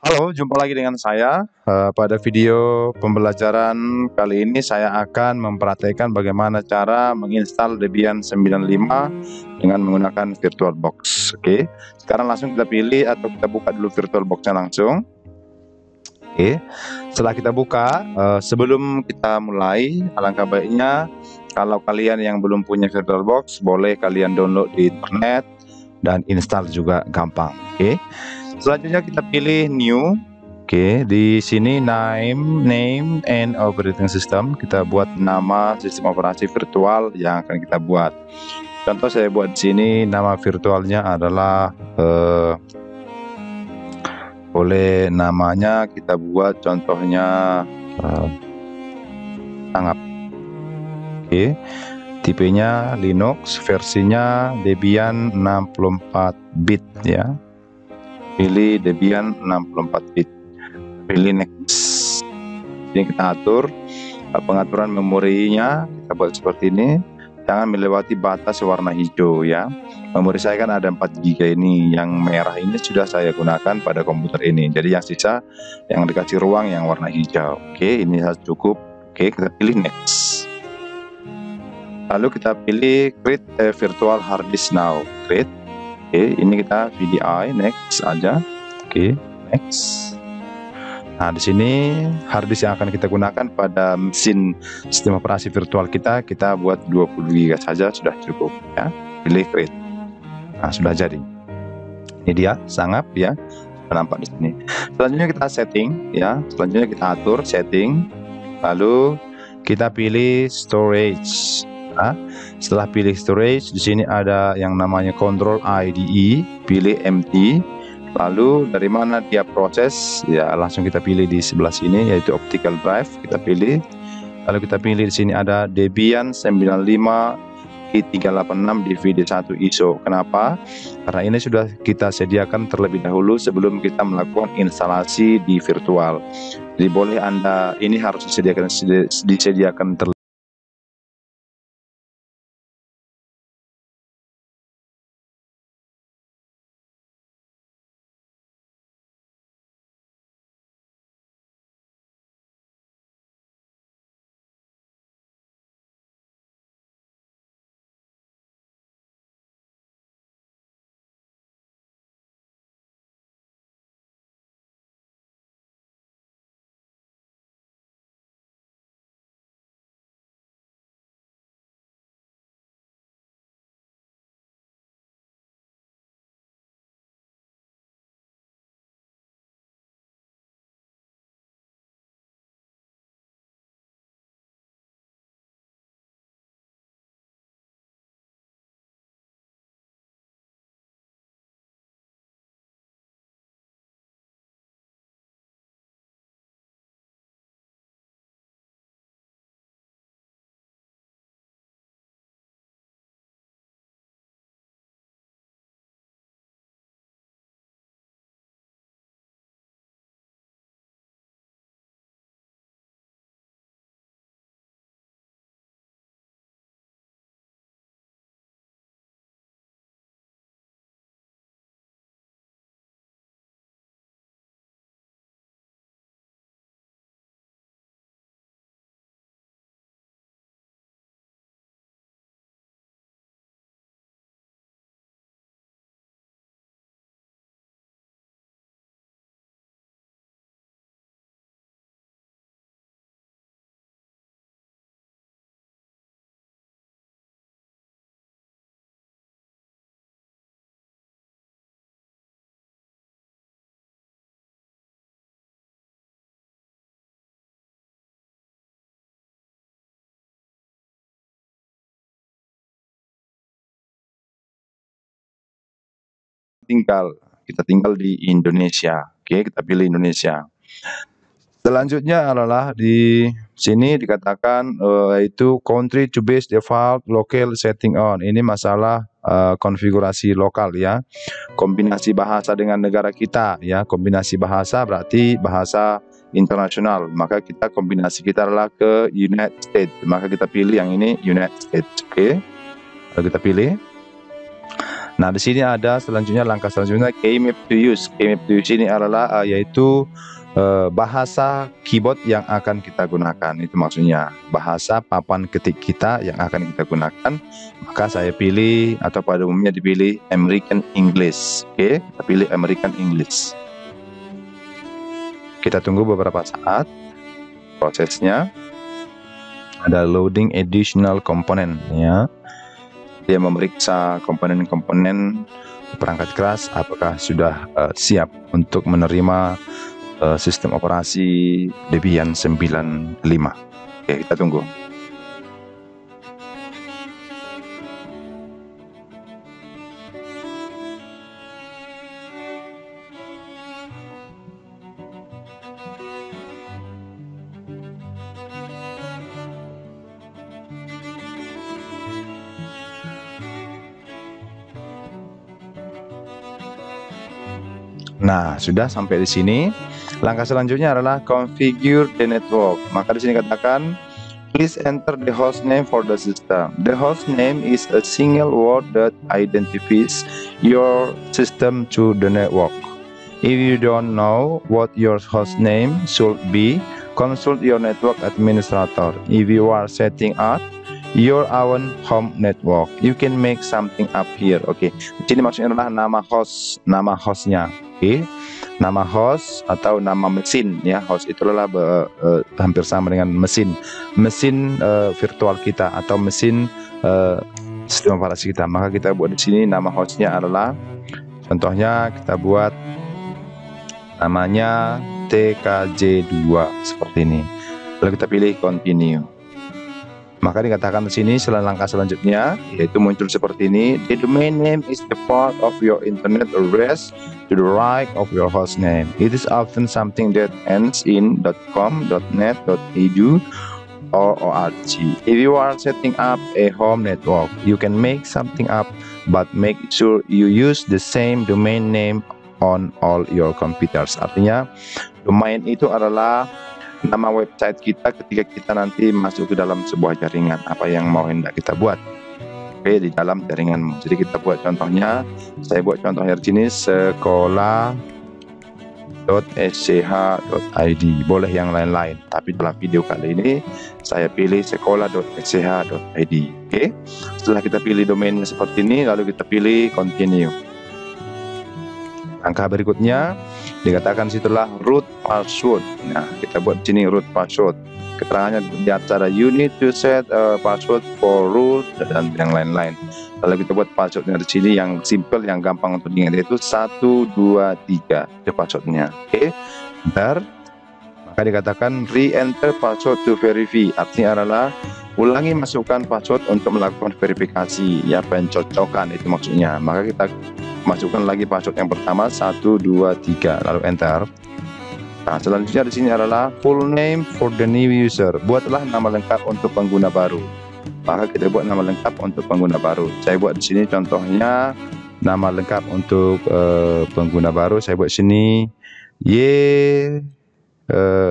Halo, jumpa lagi dengan saya. Pada video pembelajaran kali ini saya akan mempraktekkan bagaimana cara menginstal Debian 95 dengan menggunakan VirtualBox. Oke, sekarang langsung kita pilih atau kita buka dulu VirtualBox-nya langsung. Oke, setelah kita buka, sebelum kita mulai, alangkah baiknya kalau kalian yang belum punya VirtualBox, boleh kalian download di internet dan install juga gampang. Oke. Selanjutnya kita pilih new. Oke, di sini name and operating system. Kita buat nama sistem operasi virtual yang akan kita buat. Contoh saya buat di sini nama virtualnya adalah boleh namanya kita buat contohnya Angap. Oke. Tipenya Linux, versinya Debian 64 bit ya. Pilih Debian 64 bit, pilih next. Jadi kita atur pengaturan memorinya, kita buat seperti ini. Jangan melewati batas warna hijau ya. Memori saya kan ada 4 GB ini, yang merah ini sudah saya gunakan pada komputer ini. Jadi yang sisa yang dikasih ruang yang warna hijau. Oke, ini cukup. Oke, kita pilih next. Lalu kita pilih create a virtual hard disk now. Create. Oke, ini kita VDI next aja. Oke, next. Nah, di sini hard disk yang akan kita gunakan pada mesin sistem operasi virtual kita buat 20 GB saja sudah cukup ya. Pilih create. Nah, sudah jadi. Ini dia Sangap ya. Sudah nampak di sini. Selanjutnya kita setting ya. Selanjutnya kita atur setting. Lalu kita pilih storage. Nah, setelah pilih storage, di sini ada yang namanya control IDE, pilih empty. Lalu dari mana dia proses? Ya, langsung kita pilih di sebelah sini yaitu optical drive, kita pilih. Lalu kita pilih di sini ada Debian 95 i386 DVD1 ISO. Kenapa? Karena ini sudah kita sediakan terlebih dahulu sebelum kita melakukan instalasi di virtual. Jadi boleh Anda ini harus disediakan terlebih kita tinggal di Indonesia. Oke, kita pilih Indonesia. Selanjutnya adalah di sini dikatakan itu country to base default local setting on. Ini masalah konfigurasi lokal ya. Kombinasi bahasa dengan negara kita ya. Kombinasi bahasa berarti bahasa internasional. Maka kombinasi kita adalah ke United States. Maka kita pilih yang ini United States. Oke. Lalu kita pilih. Nah, di sini ada selanjutnya langkah selanjutnya keymap to use. Keymap to use ini adalah yaitu bahasa keyboard yang akan kita gunakan. Itu maksudnya bahasa papan ketik kita yang akan kita gunakan. Maka saya pilih, atau pada umumnya dipilih American English. Oke, kita pilih American English. Kita tunggu beberapa saat prosesnya. Ada loading additional component ya. Dia memeriksa komponen-komponen perangkat keras apakah sudah siap untuk menerima sistem operasi Debian 95. Oke, kita tunggu. Nah, sudah sampai di sini. Langkah selanjutnya adalah configure the network. Maka di sini katakan please enter the host name for the system. The host name is a single word that identifies your system to the network. If you don't know what your host name should be, consult your network administrator. If you are setting up your own home network, you can make something up here. Oke, di sini maksudnya adalah nama hostnya. Oke, nama host atau nama mesin ya. Host itu adalah hampir sama dengan mesin virtual kita atau mesin sistem operasi kita. Maka kita buat di sini nama hostnya adalah, contohnya kita buat namanya TKJ2 seperti ini. Lalu kita pilih continue. Maka dikatakan di sini langkah selanjutnya yaitu muncul seperti ini. The domain name is the part of your internet address to the right of your host name. It is often something that ends in .com, .net, .edu, or .org. If you are setting up a home network, you can make something up, but make sure you use the same domain name on all your computers. Artinya, domain itu adalah nama website kita ketika kita nanti masuk ke dalam sebuah jaringan, apa yang mau hendak kita buat. Oke, di dalam jaringanmu. Jadi kita buat contohnya, saya buat contohnya di sini sekolah.sch.id. Boleh yang lain-lain, tapi dalam video kali ini saya pilih sekolah.sch.id. Oke, setelah kita pilih domainnya seperti ini, lalu kita pilih continue. Langkah berikutnya dikatakan situlah root password. Nah, kita buat sini root password. Keterangannya di atas ada you need to set a password for root dan yang lain-lain. Lalu kita buat passwordnya di sini yang simple, yang gampang untuk diingat, yaitu 123 itu passwordnya. Oke, enter. Maka dikatakan re-enter password to verify. Artinya adalah ulangi masukkan password untuk melakukan verifikasi, ya, pencocokan itu maksudnya. Maka kita masukkan lagi password yang pertama 123 lalu enter. Nah, selanjutnya di sini adalah full name for the new user. Buatlah nama lengkap untuk pengguna baru. Maka kita buat nama lengkap untuk pengguna baru. Saya buat di sini contohnya nama lengkap untuk pengguna baru. Saya buat sini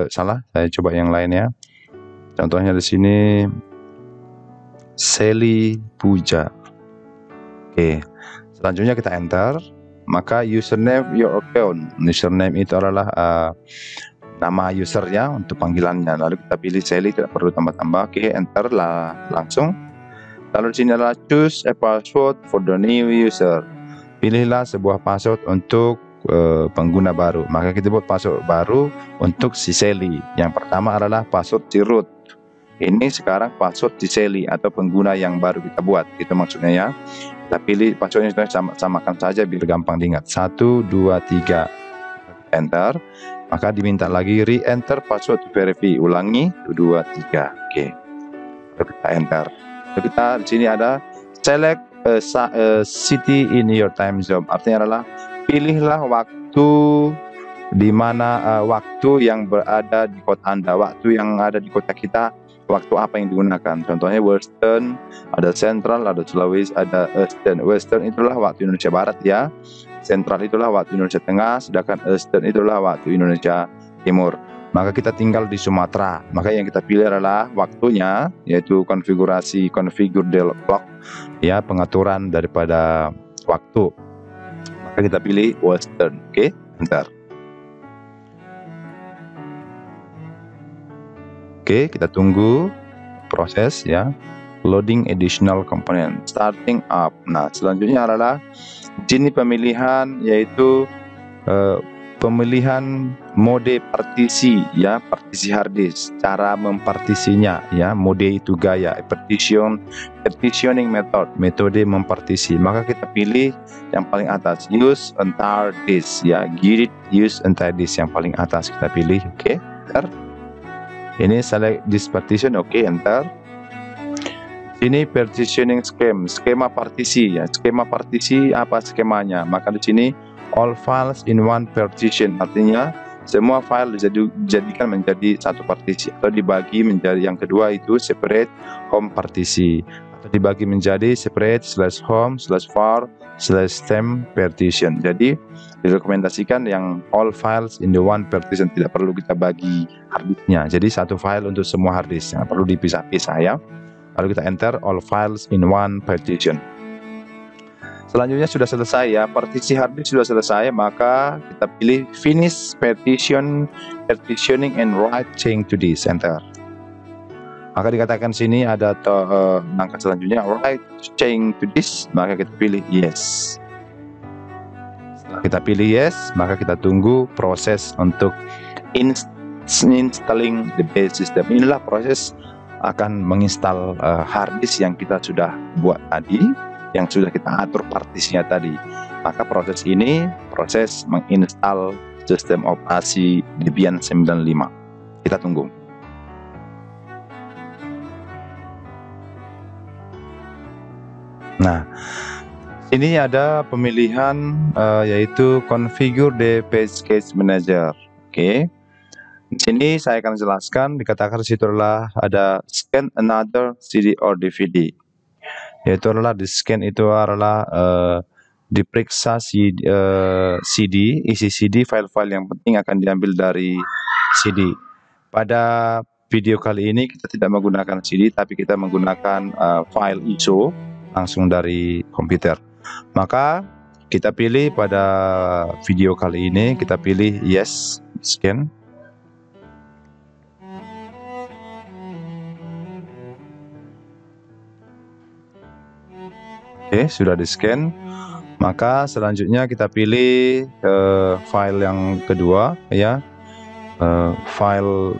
salah. Saya coba yang lain ya. Contohnya di sini Sally Puja. Oke. Selanjutnya kita enter, maka username your account. Username itu adalah nama user ya untuk panggilannya. Lalu kita pilih Sally, tidak perlu tambah-tambah. Oke, enter lah langsung. Lalu di sini adalah choose a password for the new user. Pilihlah sebuah password untuk pengguna baru. Maka kita buat password baru untuk si Sally. Yang pertama adalah password si root. Ini sekarang password si Sally atau pengguna yang baru kita buat. Itu maksudnya ya. Kita pilih passwordnya, samakan saja biar gampang diingat. 123 enter. Maka diminta lagi re-enter password to verify. Ulangi 123. Oke. Lalu kita enter. Lalu kita di sini ada select a city in your time zone. Artinya adalah pilihlah waktu di mana waktu yang berada di kota Anda, waktu yang ada di kota kita. Waktu apa yang digunakan? Contohnya Western, ada Central, ada Sulawesi, ada Eastern. Western itulah waktu Indonesia Barat ya. Central itulah waktu Indonesia Tengah, sedangkan Eastern itulah waktu Indonesia Timur. Maka kita tinggal di Sumatera. Maka yang kita pilih adalah waktunya, yaitu konfigurasi configure the clock ya, pengaturan daripada waktu. Maka kita pilih Western. Oke, enter. Oke, kita tunggu proses ya. Loading additional component, starting up. Nah, selanjutnya adalah sini pemilihan, yaitu pemilihan mode partisi ya, partisi hard disk, cara mempartisinya ya, mode itu gaya, partitioning method, metode mempartisi. Maka kita pilih yang paling atas, use entire disk ya, git use entire disk, yang paling atas kita pilih. Oke, enter. Ini select disk partition, oke, enter. Ini partitioning scheme, skema partisi ya. Skema partisi apa skemanya? Maka di sini all files in one partition, artinya semua file dijadikan menjadi satu partisi, atau dibagi menjadi, yang kedua itu separate home partisi, atau dibagi menjadi separate /home/var/stem partition. Jadi direkomendasikan yang all files in the one partition, tidak perlu kita bagi harddisknya. Jadi satu file untuk semua harddisk, yang perlu dipisah-pisah ya. Lalu kita enter all files in one partition. Selanjutnya sudah selesai ya, partisi harddisk sudah selesai, maka kita pilih finish partitioning and write change to disk, enter. Maka dikatakan sini ada langkah selanjutnya write change to disk, maka kita pilih yes. Setelah kita pilih yes, maka kita tunggu proses untuk installing the base system. Inilah proses akan menginstal harddisk yang kita sudah buat tadi, yang sudah kita atur partisinya tadi. Maka proses ini proses menginstal sistem operasi Debian 95. Kita tunggu. Nah, ini ada pemilihan yaitu configure the package manager. Oke. Di sini saya akan jelaskan, dikatakan di situ adalah ada scan another CD or DVD. Yaitu adalah di scan itu adalah diperiksa CD, isi CD, file-file yang penting akan diambil dari CD. Pada video kali ini kita tidak menggunakan CD, tapi kita menggunakan file ISO langsung dari komputer. Maka kita pilih pada video kali ini, kita pilih yes, scan. Oke, sudah di scan. Maka selanjutnya kita pilih file yang kedua ya, file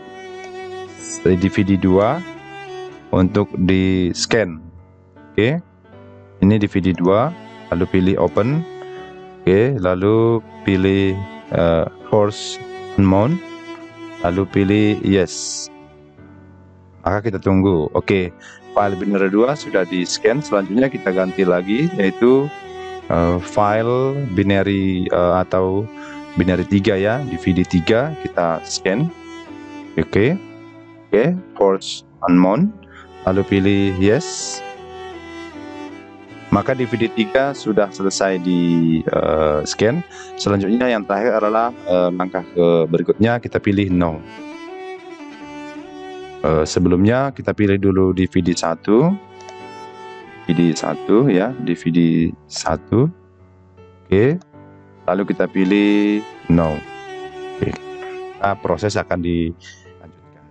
DVD 2 untuk di scan. Oke, ini DVD 2, lalu pilih open. Oke, lalu pilih force unmount, lalu pilih yes. Maka kita tunggu. Oke, file binary 2 sudah di scan. Selanjutnya kita ganti lagi, yaitu file binary atau binary 3 ya, DVD 3 kita scan. Oke, force unmount, lalu pilih yes. Maka DVD 3 sudah selesai di scan. Selanjutnya yang terakhir adalah langkah berikutnya, kita pilih no. Sebelumnya kita pilih dulu DVD 1 ya, DVD 1. Oke, lalu kita pilih no. Oke. Nah, proses akan dilanjutkan.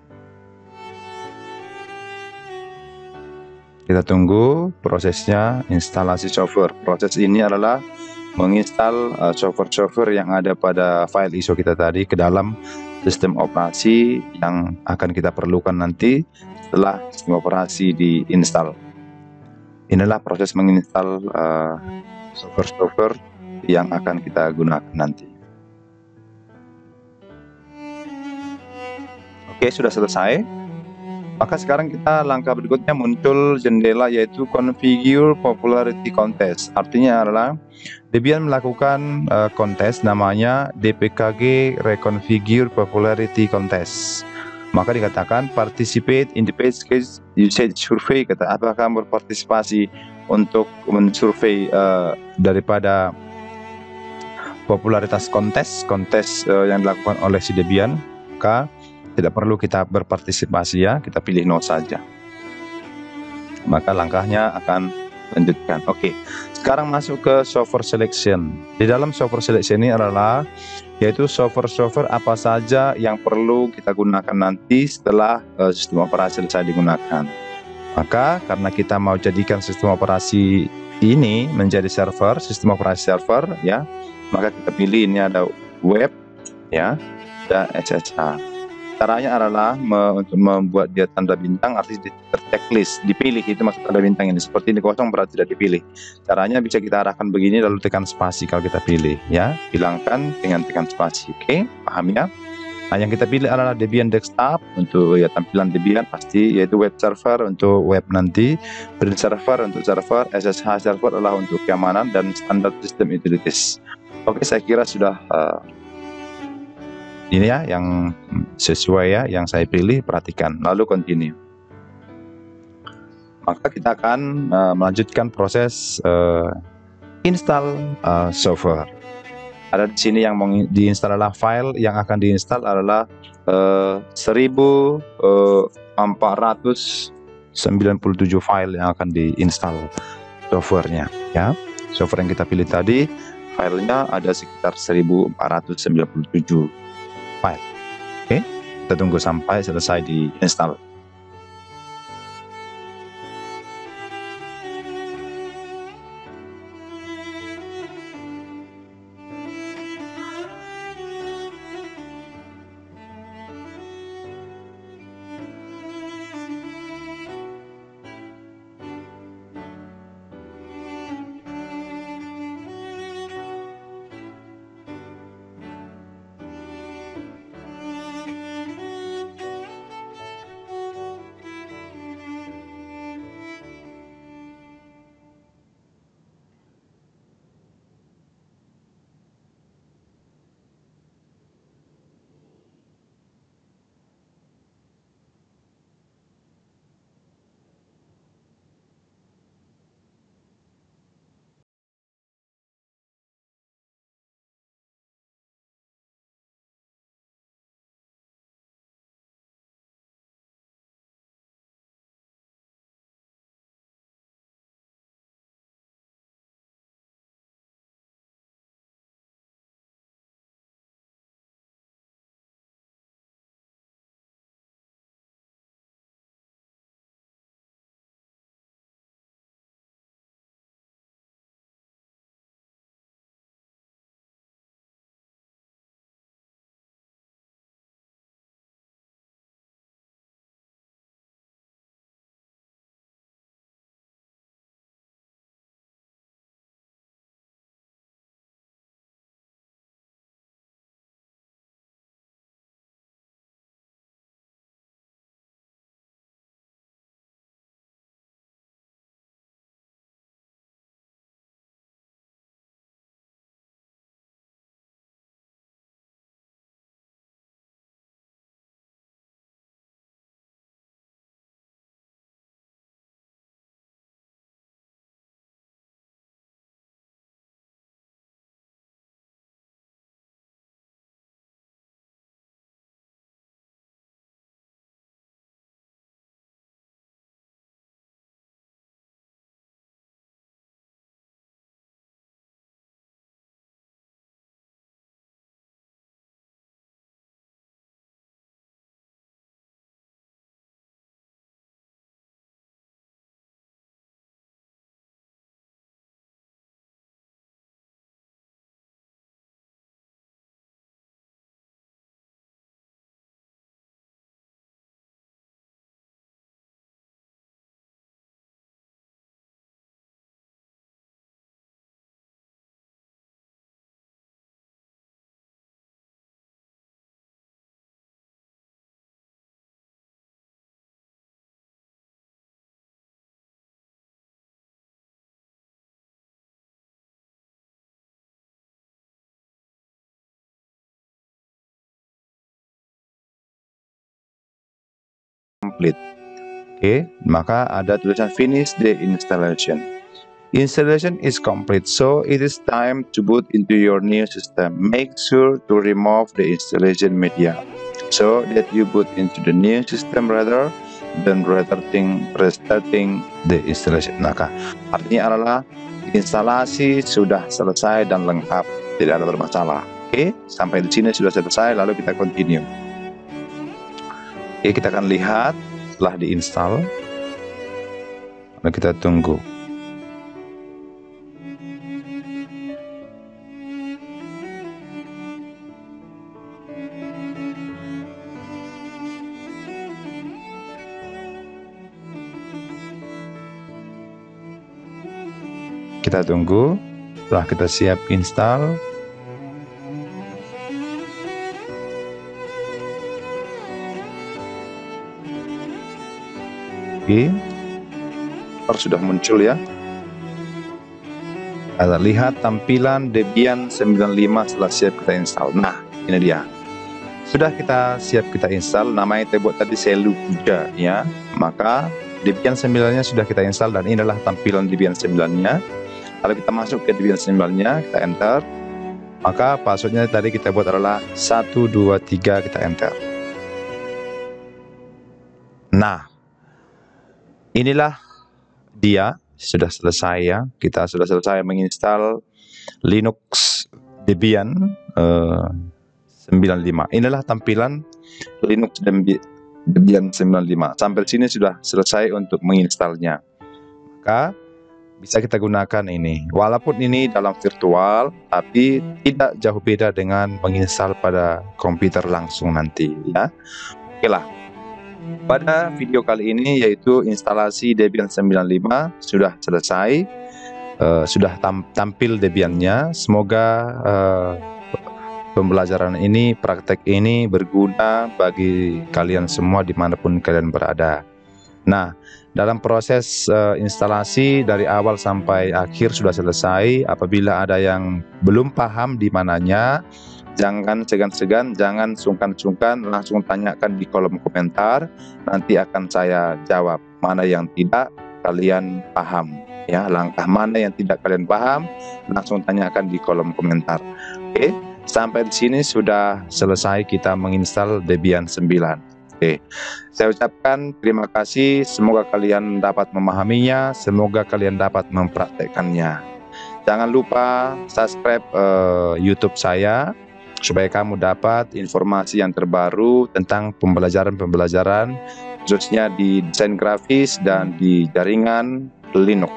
Kita tunggu prosesnya instalasi software. Proses ini adalah menginstal software yang ada pada file ISO kita tadi ke dalam sistem operasi yang akan kita perlukan nanti setelah sistem operasi diinstal. Inilah proses menginstal software yang akan kita gunakan nanti. Oke, sudah selesai. Maka sekarang kita langkah berikutnya muncul jendela yaitu configure popularity contest. Artinya adalah Debian melakukan kontes namanya DPKG reconfigure popularity contest. Maka dikatakan participate in the package usage survey, kata apakah berpartisipasi untuk mensurvei daripada popularitas kontes yang dilakukan oleh si Debian. Maka tidak perlu kita berpartisipasi ya, kita pilih no saja. Maka langkahnya akan lanjutkan. Oke, sekarang masuk ke software selection. Di dalam software selection ini adalah yaitu software-software apa saja yang perlu kita gunakan nanti setelah sistem operasi selesai digunakan. Maka karena kita mau jadikan sistem operasi ini menjadi server, sistem operasi server ya, maka kita pilih ini ada web ya, dan SSH. Caranya adalah untuk membuat dia tanda bintang, artinya terchecklist, dipilih itu maksud tanda bintang ini. Seperti ini kosong berarti tidak dipilih. Caranya bisa kita arahkan begini lalu tekan spasi kalau kita pilih ya. Hilangkan dengan tekan spasi. Oke, paham ya? Nah, yang kita pilih adalah Debian Desktop untuk ya tampilan Debian pasti, yaitu web server untuk web nanti, print server untuk server, SSH server adalah untuk keamanan, dan standar sistem utilities. Oke, saya kira sudah ini ya yang sesuai ya yang saya pilih, perhatikan lalu continue. Maka kita akan melanjutkan proses install software. Ada di sini yang mau diinstal adalah file yang akan diinstal adalah 1497 file yang akan diinstal softwarenya ya. Software yang kita pilih tadi filenya ada sekitar 1497 file. Oke, kita tunggu sampai selesai diinstal. Complete. Oke, maka ada tulisan finish the installation. Installation is complete, so it is time to boot into your new system. Make sure to remove the installation media so that you boot into the new system rather then restarting the installation. Nah, artinya adalah instalasi sudah selesai dan lengkap, tidak ada bermasalah. Oke, sampai di sini sudah selesai, lalu kita continue. Oke, kita akan lihat setelah diinstal, lalu kita tunggu. Kita tunggu, setelah kita siap install. Oke, sudah muncul ya. Kita lihat tampilan Debian 95 setelah siap kita install. Nah, ini dia. Sudah kita siap kita install, namanya kita buat tadi Selu 3 ya. Maka Debian 9-nya sudah kita install dan inilah tampilan Debian 9-nya. Kalau kita masuk ke Debian 9-nya, kita enter. Maka passwordnya tadi kita buat adalah 123, kita enter. Nah, inilah dia, sudah selesai ya. Kita sudah selesai menginstal Linux Debian 95. Inilah tampilan Linux Debian 95. Sampai sini sudah selesai untuk menginstalnya. Maka bisa kita gunakan ini. Walaupun ini dalam virtual, tapi tidak jauh beda dengan menginstal pada komputer langsung nanti ya. Oke lah. Pada video kali ini yaitu instalasi Debian 95 sudah selesai. Sudah tampil Debiannya. Semoga pembelajaran ini, praktek ini berguna bagi kalian semua dimanapun kalian berada. Nah, dalam proses instalasi dari awal sampai akhir sudah selesai. Apabila ada yang belum paham di mananya, jangan segan-segan, jangan sungkan-sungkan, langsung tanyakan di kolom komentar. Nanti akan saya jawab mana yang tidak kalian paham. Ya, langkah mana yang tidak kalian paham, langsung tanyakan di kolom komentar. Oke, sampai di sini sudah selesai kita menginstal Debian 9. Oke, saya ucapkan terima kasih. Semoga kalian dapat memahaminya, semoga kalian dapat mempraktekkannya. Jangan lupa subscribe YouTube saya supaya kamu dapat informasi yang terbaru tentang pembelajaran-pembelajaran khususnya di desain grafis dan di jaringan Linux.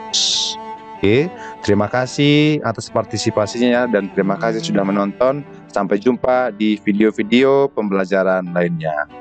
Oke, terima kasih atas partisipasinya dan terima kasih sudah menonton. Sampai jumpa di video-video pembelajaran lainnya.